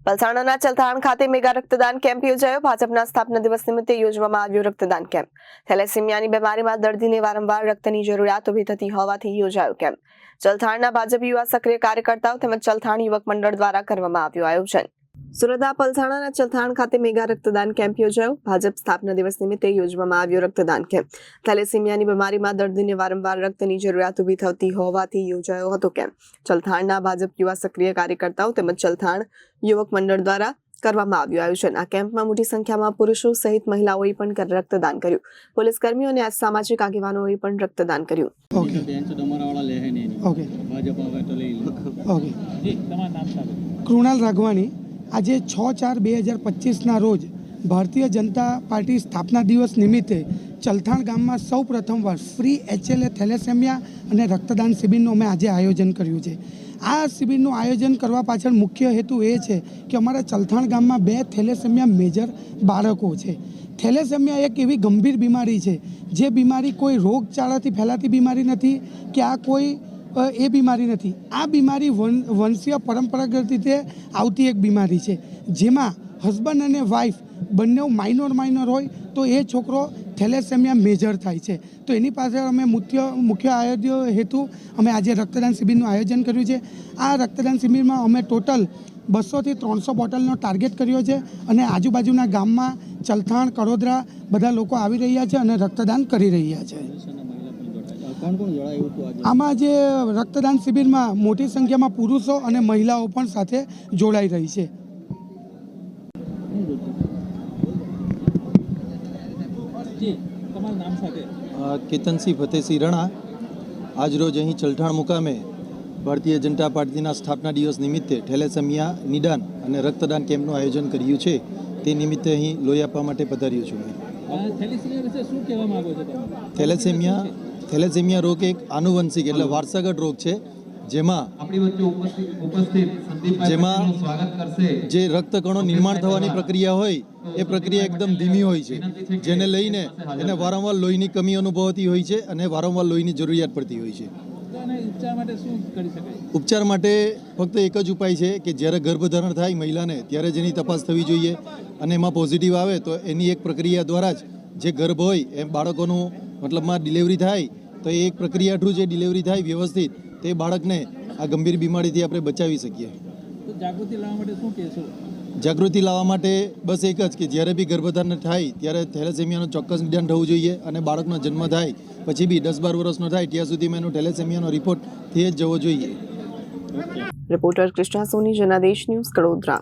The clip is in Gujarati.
પલસાણાના ચલથાણ ખાતે મેગા રક્તદાન કેમ્પ યોજાયો. ભાજપના સ્થાપના દિવસ નિમિત્તે યોજવામાં આવ્યો રક્તદાન કેમ્પ. થેલેસીમિયાની બીમારીમાં દર્દીને વારંવાર રક્તની જરૂરિયાત ઊભી થતી હોવાથી યોજાયો કેમ્પ. ચલથાણના ભાજપ યુવા સક્રિય કાર્યકર્તાઓ તેમજ ચલથાણ યુવક મંડળ દ્વારા કરવામાં આવ્યું આયોજન. સુરતના પલસાણાના ચલથાણ ખાતે મેગા રક્તદાન કેમ્પ યોજાયો. ભાજપ સ્થાપના દિવસ નિમિત્તે યોજવામાં આવ્યો રક્તદાન કેમ્પ. થેલેસીમિયાની બીમારીમાં દર્દીને વારંવાર રક્તની જરૂરિયાત ઊભી થતી હોવાથી યોજાયો હતો કેમ્પ. ચલથાણના ભાજપ યુવા સક્રિય કાર્યકર્તાઓ તેમજ ચલથાણ યુવક મંડળ દ્વારા કરવામાં આવ્યું આયોજન. આ કેમ્પમાં મોટી સંખ્યામાં પુરુષો સહિત મહિલાઓએ પણ રક્તદાન કર્યું. પોલીસ કર્મીઓ અને સામાજિક આગેવાનોએ પણ રક્તદાન કર્યું. કૃણાલ રાઘવાણી. આજે 6/4/2025ના રોજ ભારતીય જનતા પાર્ટી સ્થાપના દિવસ નિમિત્તે ચલથાણ ગામમાં સૌ પ્રથમવાર ફ્રી HLA થેલેસેમિયા અને રક્તદાન શિબિરનું અમે આજે આયોજન કર્યું છે. આ શિબિરનું આયોજન કરવા પાછળ મુખ્ય હેતુ એ છે કે અમારા ચલથાણ ગામમાં 2 થેલેસેમિયા મેજર બાળકો છે. થેલેસેમિયા એક એવી ગંભીર બીમારી છે જે બીમારી કોઈ રોગચાળાથી ફેલાતી બીમારી નથી કે આ કોઈ એ બીમારી નથી. આ બીમારી વંશીય પરંપરાગત રીતે આવતી એક બીમારી છે જેમાં હસબન્ડ અને વાઈફ બંને માઇનોર હોય તો એ છોકરો થેલેસેમિયા મેજર થાય છે. તો એની પાછળ અમે મુખ્ય હેતુ અમે આજે રક્તદાન શિબિરનું આયોજન કર્યું છે. આ રક્તદાન શિબિરમાં અમે ટોટલ 200 થી 300 બોટલનો ટાર્ગેટ કર્યો છે અને આજુબાજુના ગામમાં ચલથાણ, કડોદરા બધા લોકો આવી રહ્યા છે અને રક્તદાન કરી રહ્યા છે. આમાં જે રક્તદાન શિબિરમાં મોટી સંખ્યામાં પુરુષો અને મહિલાઓ પણ સાથે જોડાઈ રહી છે. કેતનસિંહ ફતેહસિંહ રણા. આજરોજ અહીં ચલથાણ મુકામે ભારતીય જનતા પાર્ટીના સ્થાપના દિવસ નિમિત્તે થેલેસેમિયા નિદાન અને રક્તદાન કેમ્પનું આયોજન કર્યું છે. તે નિમિત્તે અહીં લોહી આપવા માટે પધાર્યો છું. થેલેસેમિયા રોગ એક આનુવંશિક એટલે વારસાગત રોગ છે જેમાં જે રક્તકણો નિર્માણ થવાની પ્રક્રિયા હોય એ પ્રક્રિયા એકદમ ધીમી હોય છે, જેને લઈને એને વારંવાર લોહીની કમી અનુભવતી હોય છે અને વારંવાર લોહીની જરૂરિયાત પડતી હોય છે. ઉપચાર માટે ફક્ત એક જ ઉપાય છે કે જ્યારે ગર્ભધારણ થાય મહિલાને ત્યારે જ એની તપાસ થવી જોઈએ અને એમાં પોઝિટિવ આવે તો એની એક પ્રક્રિયા દ્વારા જ જે ગર્ભ હોય એ બાળકોનું મતલબમાં ડિલિવરી થાય તો એ એક પ્રક્રિયા થ્રુ જે ડિલિવરી થાય વ્યવસ્થિત તે બાળકને આ ગંભીર બીમારીથી આપણે બચાવી શકીએ. જાગૃતિ લાવવા માટે બસ એક જ કે જ્યારે બી ગર્ભધારણ થાય ત્યારે થેલેસેમિયાનું ચોક્કસ નિદાન થવું જોઈએ અને બાળકનો જન્મ થાય પછી બી 10-12 વર્ષનો થાય ત્યાં સુધીમાં એનો થેલેસેમિયાનો રિપોર્ટ થઈ જ જવો જોઈએ. રિપોર્ટર કૃષ્ણા સોની, જનાદેશ ન્યૂઝ, કડોદરા.